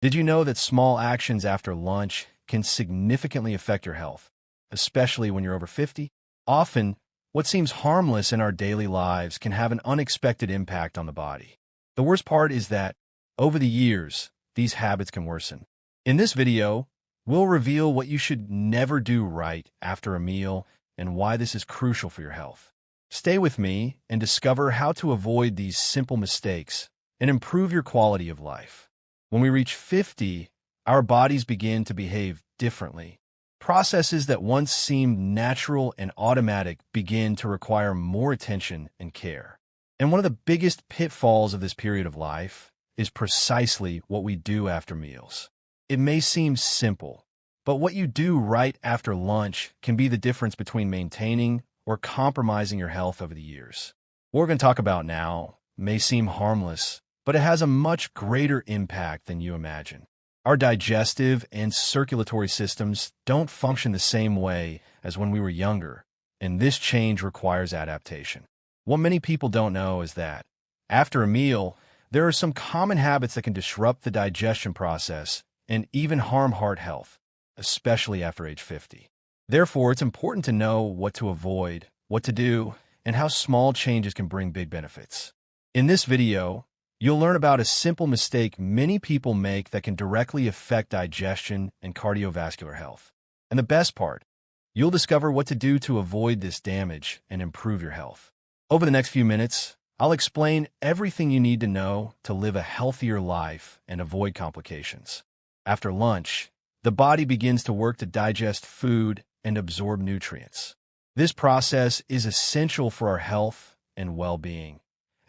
Did you know that small actions after lunch can significantly affect your health, especially when you're over 50? Often, what seems harmless in our daily lives can have an unexpected impact on the body. The worst part is that, over the years, these habits can worsen. In this video, we'll reveal what you should never do right after a meal and why this is crucial for your health. Stay with me and discover how to avoid these simple mistakes and improve your quality of life. When we reach 50, our bodies begin to behave differently. Processes that once seemed natural and automatic begin to require more attention and care. And one of the biggest pitfalls of this period of life is precisely what we do after meals. It may seem simple, but what you do right after lunch can be the difference between maintaining or compromising your health over the years. What we're going to talk about now may seem harmless, but it has a much greater impact than you imagine. Our digestive and circulatory systems don't function the same way as when we were younger, and this change requires adaptation. What many people don't know is that, after a meal, there are some common habits that can disrupt the digestion process and even harm heart health, especially after age 50. Therefore, it's important to know what to avoid, what to do, and how small changes can bring big benefits. In this video, you'll learn about a simple mistake many people make that can directly affect digestion and cardiovascular health. And the best part, you'll discover what to do to avoid this damage and improve your health. Over the next few minutes, I'll explain everything you need to know to live a healthier life and avoid complications. After lunch, the body begins to work to digest food and absorb nutrients. This process is essential for our health and well-being,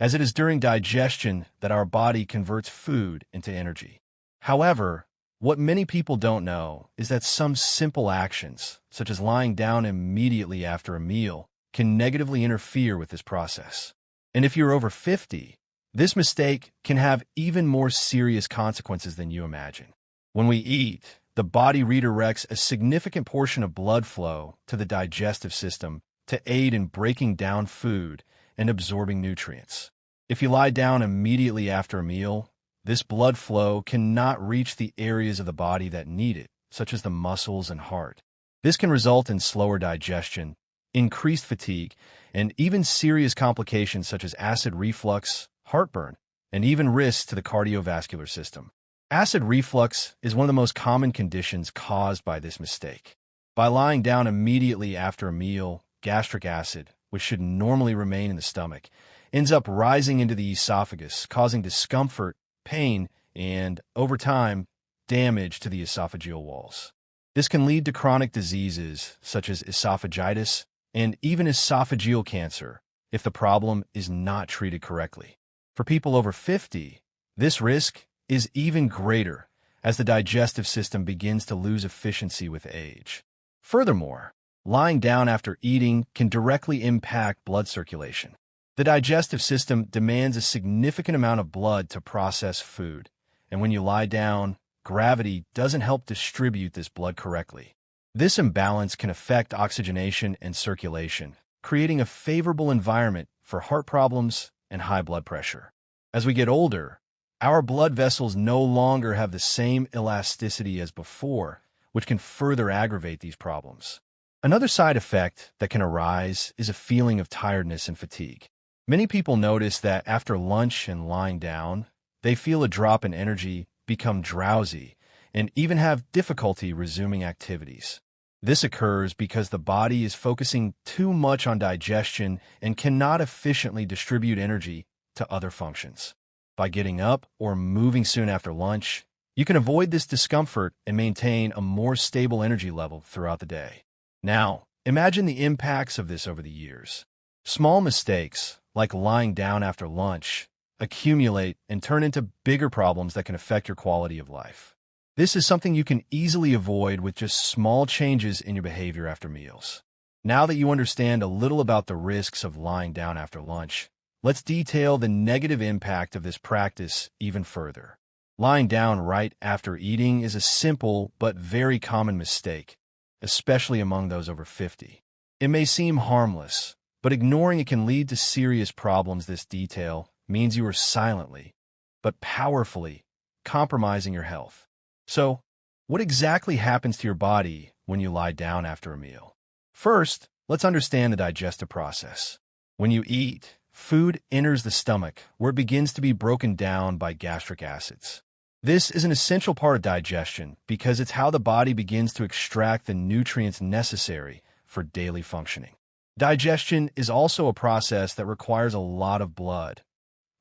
as it is during digestion that our body converts food into energy. However, what many people don't know is that some simple actions, such as lying down immediately after a meal, can negatively interfere with this process. And if you're over 50, this mistake can have even more serious consequences than you imagine. When we eat, the body redirects a significant portion of blood flow to the digestive system to aid in breaking down food and absorbing nutrients. If you lie down immediately after a meal, this blood flow cannot reach the areas of the body that need it, such as the muscles and heart. This can result in slower digestion, increased fatigue, and even serious complications such as acid reflux, heartburn, and even risks to the cardiovascular system. Acid reflux is one of the most common conditions caused by this mistake. By lying down immediately after a meal, gastric acid, which should normally remain in the stomach, ends up rising into the esophagus, causing discomfort, pain, and, over time, damage to the esophageal walls. This can lead to chronic diseases such as esophagitis and even esophageal cancer if the problem is not treated correctly. For people over 50, this risk is even greater as the digestive system begins to lose efficiency with age. Furthermore, lying down after eating can directly impact blood circulation. The digestive system demands a significant amount of blood to process food, and when you lie down, gravity doesn't help distribute this blood correctly. This imbalance can affect oxygenation and circulation, creating a favorable environment for heart problems and high blood pressure. As we get older, our blood vessels no longer have the same elasticity as before, which can further aggravate these problems. Another side effect that can arise is a feeling of tiredness and fatigue. Many people notice that after lunch and lying down, they feel a drop in energy, become drowsy, and even have difficulty resuming activities. This occurs because the body is focusing too much on digestion and cannot efficiently distribute energy to other functions. By getting up or moving soon after lunch, you can avoid this discomfort and maintain a more stable energy level throughout the day. Now, imagine the impacts of this over the years. Small mistakes, like lying down after lunch, accumulate and turn into bigger problems that can affect your quality of life. This is something you can easily avoid with just small changes in your behavior after meals. Now that you understand a little about the risks of lying down after lunch, let's detail the negative impact of this practice even further. Lying down right after eating is a simple but very common mistake, especially among those over 50. It may seem harmless, but ignoring it can lead to serious problems. This detail means you are silently, but powerfully, compromising your health. So, what exactly happens to your body when you lie down after a meal? First, let's understand the digestive process. When you eat, food enters the stomach, where it begins to be broken down by gastric acids. This is an essential part of digestion because it's how the body begins to extract the nutrients necessary for daily functioning. Digestion is also a process that requires a lot of blood.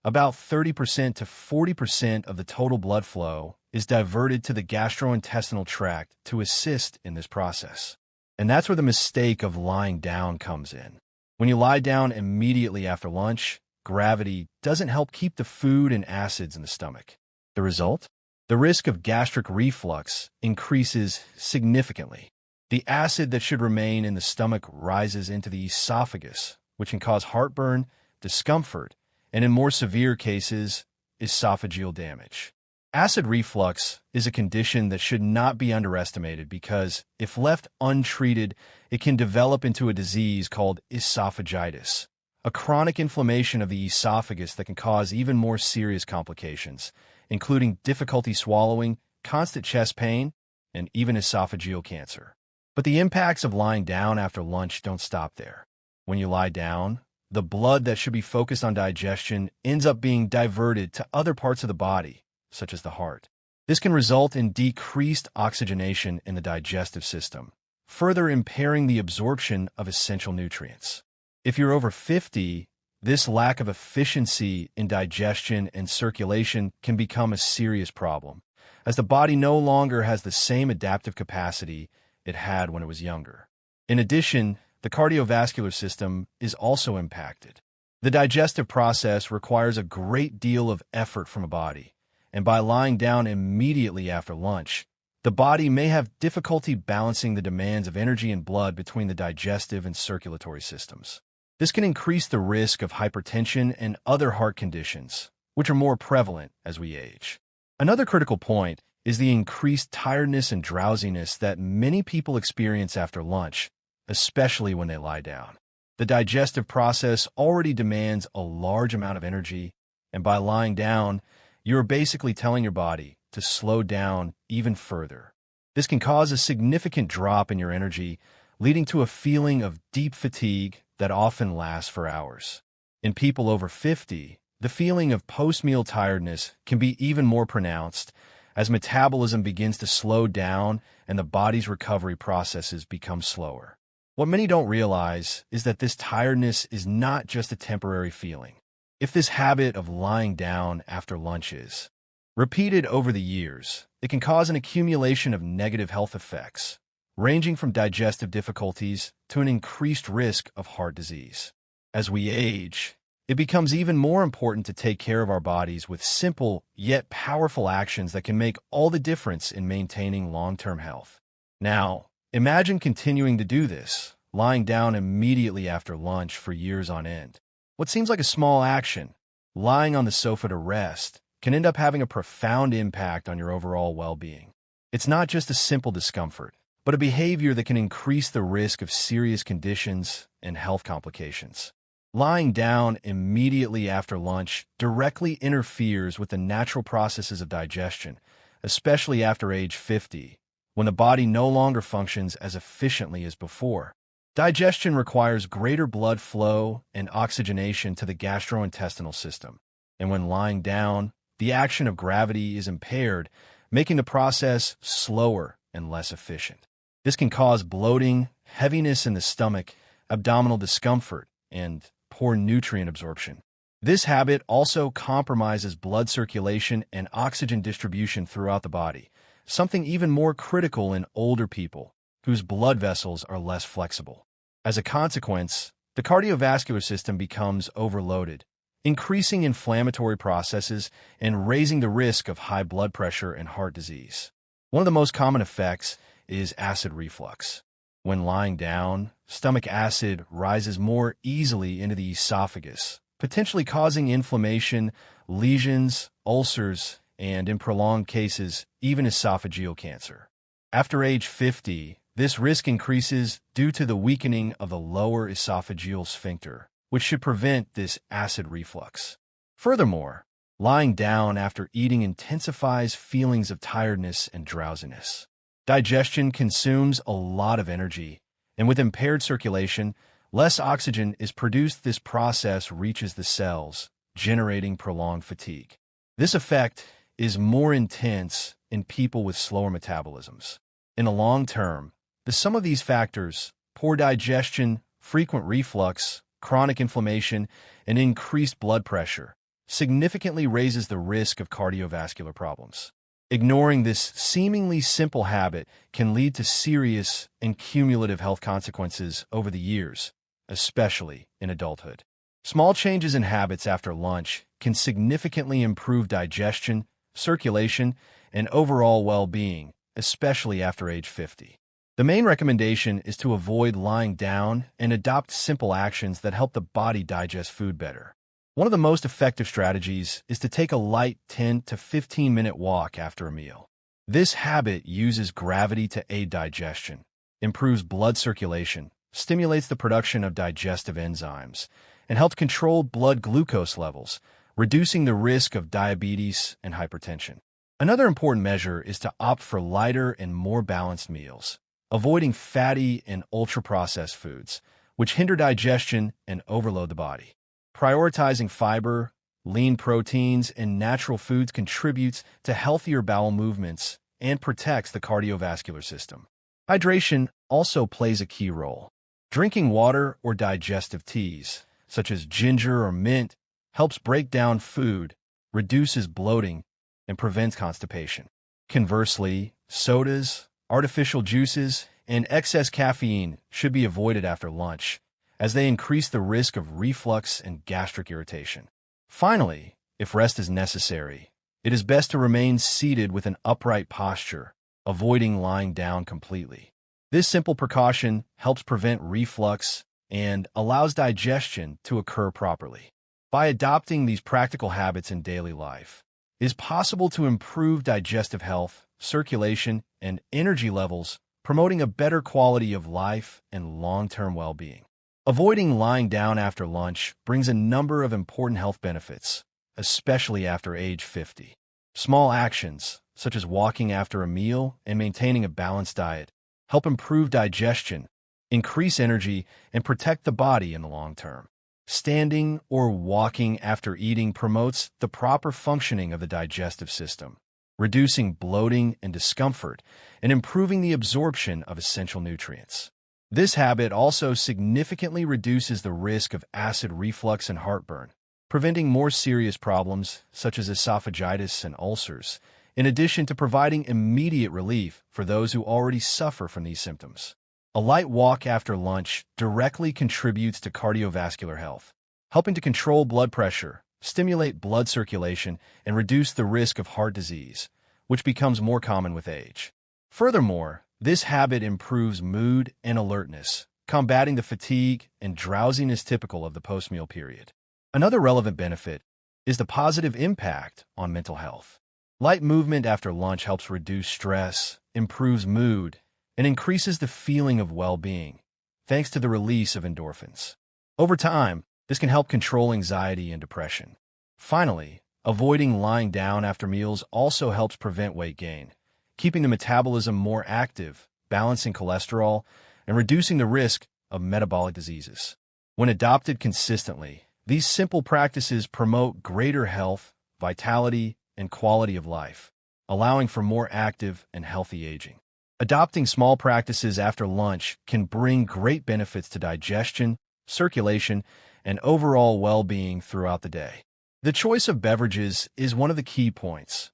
About 30% to 40% of the total blood flow is diverted to the gastrointestinal tract to assist in this process. And that's where the mistake of lying down comes in. When you lie down immediately after lunch, gravity doesn't help keep the food and acids in the stomach. The result? The risk of gastric reflux increases significantly. The acid that should remain in the stomach rises into the esophagus, which can cause heartburn, discomfort, and in more severe cases, esophageal damage. Acid reflux is a condition that should not be underestimated because, if left untreated, it can develop into a disease called esophagitis, a chronic inflammation of the esophagus that can cause even more serious complications, including difficulty swallowing, constant chest pain, and even esophageal cancer. But the impacts of lying down after lunch don't stop there. When you lie down, the blood that should be focused on digestion ends up being diverted to other parts of the body, such as the heart. This can result in decreased oxygenation in the digestive system, further impairing the absorption of essential nutrients. If you're over 50, this lack of efficiency in digestion and circulation can become a serious problem, as the body no longer has the same adaptive capacity it had when it was younger. In addition, the cardiovascular system is also impacted. The digestive process requires a great deal of effort from a body, and by lying down immediately after lunch, the body may have difficulty balancing the demands of energy and blood between the digestive and circulatory systems. This can increase the risk of hypertension and other heart conditions, which are more prevalent as we age. Another critical point is the increased tiredness and drowsiness that many people experience after lunch, especially when they lie down. The digestive process already demands a large amount of energy, and by lying down, you're basically telling your body to slow down even further. This can cause a significant drop in your energy, leading to a feeling of deep fatigue that often lasts for hours. In people over 50, the feeling of post-meal tiredness can be even more pronounced as metabolism begins to slow down and the body's recovery processes become slower. What many don't realize is that this tiredness is not just a temporary feeling. If this habit of lying down after lunch is repeated over the years, it can cause an accumulation of negative health effects, ranging from digestive difficulties to an increased risk of heart disease. As we age, it becomes even more important to take care of our bodies with simple yet powerful actions that can make all the difference in maintaining long-term health. Now, imagine continuing to do this, lying down immediately after lunch for years on end. What seems like a small action, lying on the sofa to rest, can end up having a profound impact on your overall well-being. It's not just a simple discomfort, but a behavior that can increase the risk of serious conditions and health complications. Lying down immediately after lunch directly interferes with the natural processes of digestion, especially after age 50, when the body no longer functions as efficiently as before. Digestion requires greater blood flow and oxygenation to the gastrointestinal system, and when lying down, the action of gravity is impaired, making the process slower and less efficient. This can cause bloating, heaviness in the stomach, abdominal discomfort, and poor nutrient absorption. This habit also compromises blood circulation and oxygen distribution throughout the body, something even more critical in older people whose blood vessels are less flexible. As a consequence, the cardiovascular system becomes overloaded, increasing inflammatory processes and raising the risk of high blood pressure and heart disease. One of the most common effects is acid reflux. When lying down, stomach acid rises more easily into the esophagus, potentially causing inflammation, lesions, ulcers, and in prolonged cases, even esophageal cancer. After age 50, this risk increases due to the weakening of the lower esophageal sphincter, which should prevent this acid reflux. Furthermore, Lying down after eating intensifies feelings of tiredness and drowsiness. Digestion consumes a lot of energy, and with impaired circulation, less oxygen is produced. This process reaches the cells, generating prolonged fatigue. This effect is more intense in people with slower metabolisms. In the long term, the sum of these factors, poor digestion, frequent reflux, chronic inflammation, and increased blood pressure, significantly raises the risk of cardiovascular problems. Ignoring this seemingly simple habit can lead to serious and cumulative health consequences over the years, especially in adulthood. Small changes in habits after lunch can significantly improve digestion, circulation, and overall well-being, especially after age 50. The main recommendation is to avoid lying down and adopt simple actions that help the body digest food better. One of the most effective strategies is to take a light 10 to 15-minute walk after a meal. This habit uses gravity to aid digestion, improves blood circulation, stimulates the production of digestive enzymes, and helps control blood glucose levels, reducing the risk of diabetes and hypertension. Another important measure is to opt for lighter and more balanced meals, avoiding fatty and ultra-processed foods, which hinder digestion and overload the body. Prioritizing fiber, lean proteins, and natural foods contributes to healthier bowel movements and protects the cardiovascular system. Hydration also plays a key role. Drinking water or digestive teas, such as ginger or mint, helps break down food, reduces bloating, and prevents constipation. Conversely, sodas, artificial juices, and excess caffeine should be avoided after lunch, as they increase the risk of reflux and gastric irritation. Finally, if rest is necessary, it is best to remain seated with an upright posture, avoiding lying down completely. This simple precaution helps prevent reflux and allows digestion to occur properly. By adopting these practical habits in daily life, it is possible to improve digestive health, circulation, and energy levels, promoting a better quality of life and long-term well-being. Avoiding lying down after lunch brings a number of important health benefits, especially after age 50. Small actions, such as walking after a meal and maintaining a balanced diet, help improve digestion, increase energy, and protect the body in the long term. Standing or walking after eating promotes the proper functioning of the digestive system, reducing bloating and discomfort, and improving the absorption of essential nutrients. This habit also significantly reduces the risk of acid reflux and heartburn, preventing more serious problems such as esophagitis and ulcers, in addition to providing immediate relief for those who already suffer from these symptoms. A light walk after lunch directly contributes to cardiovascular health, helping to control blood pressure, stimulate blood circulation, and reduce the risk of heart disease, which becomes more common with age. Furthermore, this habit improves mood and alertness, combating the fatigue and drowsiness typical of the post-meal period. Another relevant benefit is the positive impact on mental health. Light movement after lunch helps reduce stress, improves mood, and increases the feeling of well-being, thanks to the release of endorphins. Over time, this can help control anxiety and depression. Finally, avoiding lying down after meals also helps prevent weight gain, keeping the metabolism more active, balancing cholesterol, and reducing the risk of metabolic diseases. When adopted consistently, these simple practices promote greater health, vitality, and quality of life, allowing for more active and healthy aging. Adopting small practices after lunch can bring great benefits to digestion, circulation, and overall well-being throughout the day. The choice of beverages is one of the key points.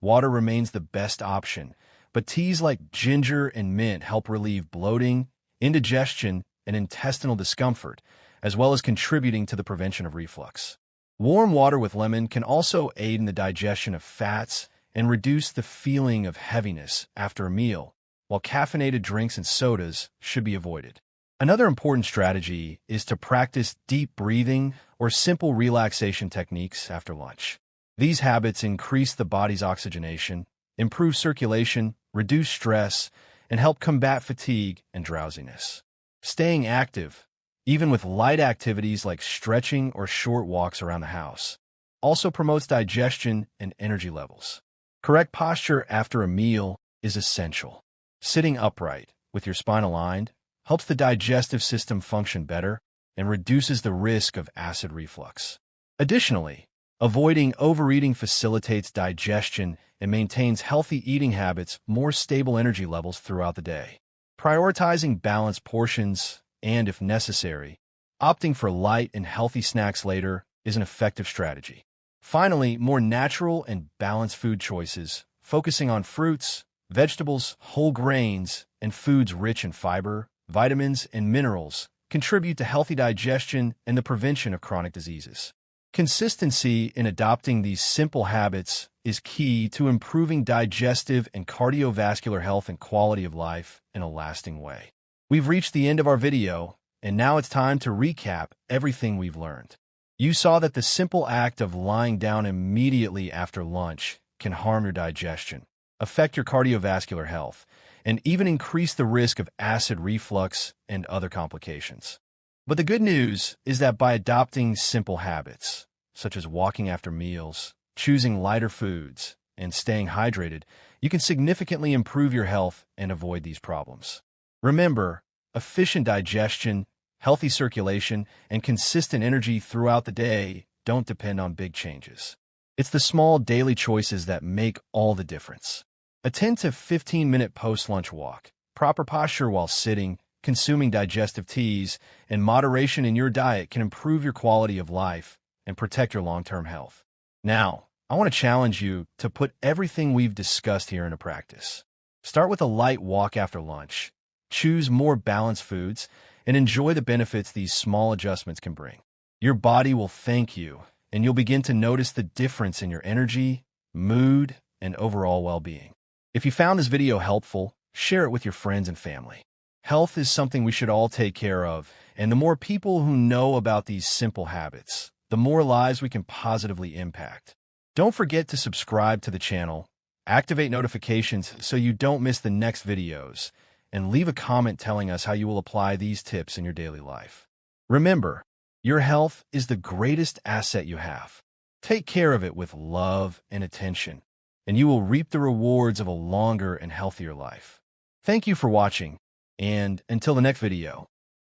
Water remains the best option, but teas like ginger and mint help relieve bloating, indigestion, and intestinal discomfort, as well as contributing to the prevention of reflux. Warm water with lemon can also aid in the digestion of fats and reduce the feeling of heaviness after a meal, while caffeinated drinks and sodas should be avoided. Another important strategy is to practice deep breathing or simple relaxation techniques after lunch. These habits increase the body's oxygenation, improve circulation, reduce stress, and help combat fatigue and drowsiness. Staying active, even with light activities like stretching or short walks around the house, also promotes digestion and energy levels. Correct posture after a meal is essential. Sitting upright, with your spine aligned, helps the digestive system function better and reduces the risk of acid reflux. Additionally, avoiding overeating facilitates digestion and maintains healthy eating habits, more stable energy levels throughout the day. Prioritizing balanced portions and, if necessary, opting for light and healthy snacks later is an effective strategy. Finally, more natural and balanced food choices, focusing on fruits, vegetables, whole grains, and foods rich in fiber, vitamins, and minerals, contribute to healthy digestion and the prevention of chronic diseases. Consistency in adopting these simple habits is key to improving digestive and cardiovascular health and quality of life in a lasting way. We've reached the end of our video, and now it's time to recap everything we've learned. You saw that the simple act of lying down immediately after lunch can harm your digestion, affect your cardiovascular health, and even increase the risk of acid reflux and other complications. But the good news is that by adopting simple habits, such as walking after meals, choosing lighter foods, and staying hydrated, you can significantly improve your health and avoid these problems. Remember, efficient digestion, healthy circulation, and consistent energy throughout the day don't depend on big changes. It's the small daily choices that make all the difference. A 10 to 15-minute post-lunch walk, proper posture while sitting, consuming digestive teas, and moderation in your diet can improve your quality of life and protect your long-term health. Now, I want to challenge you to put everything we've discussed here into practice. Start with a light walk after lunch. Choose more balanced foods and enjoy the benefits these small adjustments can bring. Your body will thank you, and you'll begin to notice the difference in your energy, mood, and overall well-being. If you found this video helpful, share it with your friends and family. Health is something we should all take care of, and the more people who know about these simple habits, the more lives we can positively impact. Don't forget to subscribe to the channel, activate notifications so you don't miss the next videos, and leave a comment telling us how you will apply these tips in your daily life. Remember, your health is the greatest asset you have. Take care of it with love and attention, and you will reap the rewards of a longer and healthier life. Thank you for watching, and until the next video.